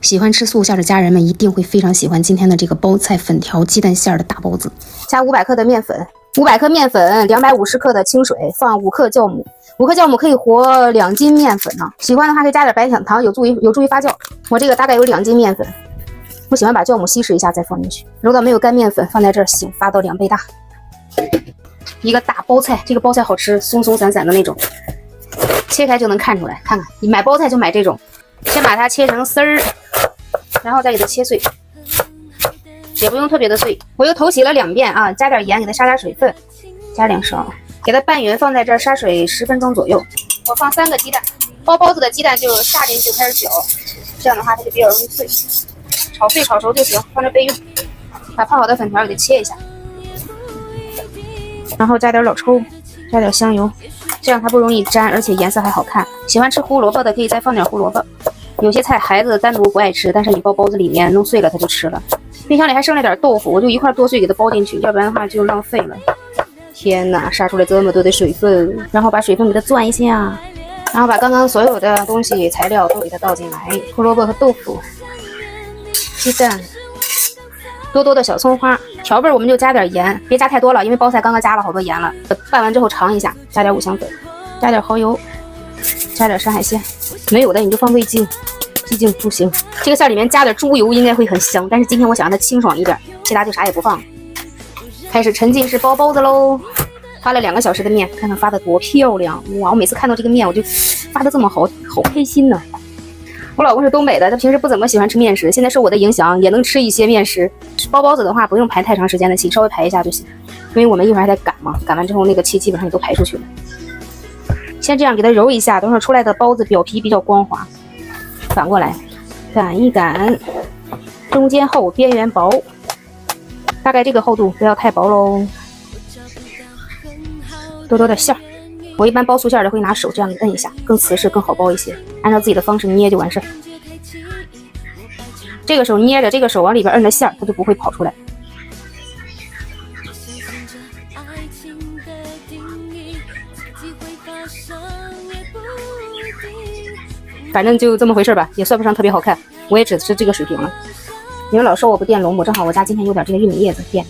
喜歡吃素餡的家人們一定會非常喜歡今天的這個包菜粉條雞蛋餡的大包子。加500克的面粉，500克面粉，250克的清水，放5克酵母，5克酵母可以和2斤面粉呢。喜歡的話可以加點白糖，有助於发酵。我這個大概有2斤面粉，我喜歡把酵母稀釋一下再放進去，揉到沒有乾面粉，放在這兒醒，发到2倍大。一個大包菜，這個包菜好吃，鬆鬆散散的那種，切開就能看出來。看看，你買包菜就買這種，先把它切成絲兒。然後再給它切碎，也不用特別的碎。我又頭洗了2遍啊，加點鹽，給它杀点水分，加2勺，給它拌匀，放在這兒杀水10分鐘左右。我放3個雞蛋，包子的雞蛋就下進去開始攪，這樣的話它就比較容易碎。炒碎炒熟就行，放這備用。把泡好的粉條給它切一下，然後加點老抽，加點香油，這樣它不容易粘，而且顏色還好看。喜歡吃胡蘿蔔的可以再放點胡蘿蔔。有些菜孩子单獨不愛吃，但是你包包子裡面弄碎了他就吃了。冰箱裡還剩了點豆腐，我就一塊剁碎給它包進去，要不然的話就浪費了。天哪，杀出来這麼多的水分，然後把水分給它攥一下，然後把剛剛所有的東西材料都给它倒進来，胡蘿蔔和豆腐、雞蛋、多多的小蔥花，調味我們就加點鹽，別加太多了，因為包菜剛剛加了好多鹽了。拌完之後嘗一下，加點五香粉，加點蚝油，加點山海鮮，沒有的你就放味精。鸡精不行，這個餡裡面加點豬油應該會很香，但是今天我想讓它清爽一點，其他就啥也不放。開始沉浸式包包子嘍，發了2個小時的面，看看發的多漂亮哇！我每次看到這個面我就發的這麼好開心呢。我老公是東北的，他平時不怎麼喜歡吃面食，現在受我的影響也能吃一些面食。吃包包子的話不用排太長時間的气，稍微排一下就行，因為我們一會兒還得擀嘛，擀完之後那個氣基本上也都排出去了。先這樣給它揉一下，等会兒出來的包子表皮比較光滑。反過來擀一擀，中間厚，邊緣薄，大概這個厚度，不要太薄嘍。多多的馅儿，我一般包素馅的會拿手這樣摁一下，更瓷實，更好包一些。按照自己的方式捏就完事儿。這個手捏着，這個手往裡邊摁着馅兒，它就不會跑出来。反正就這麼回事吧，也算不上特別好看，我也只是這個水平了。你們老说我不電龍母，正好我家今天有點這个玉米葉子電。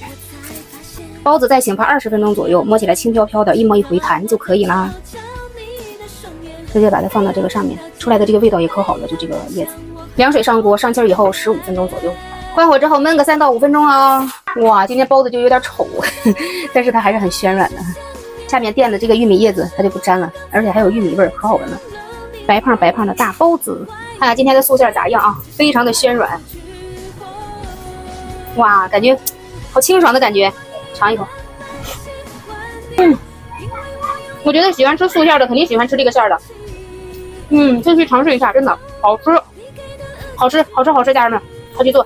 包子再醒发20分鐘左右，摸起來輕飄飄的，一摸一回彈就可以啦。直接把它放到這個上面，出來的這個味道也可好了，就這個葉子。涼水上鍋，上氣以後15分鐘左右，關火之後燜個3到5分鐘哦。哇，今天包子就有點醜，但是它還是很暄軟的。下面墊的這個玉米葉子它就不粘了，而且還有玉米味兒，可好聞了。白胖白胖的大包子，看看今天的素餡咋樣啊？非常的暄軟，哇，感覺好清爽的感覺，嘗一口。我覺得喜歡吃素餡的肯定喜歡吃這個餡的，先去嘗試一下，真的好吃，好吃，好吃，好吃，家人們，快去做。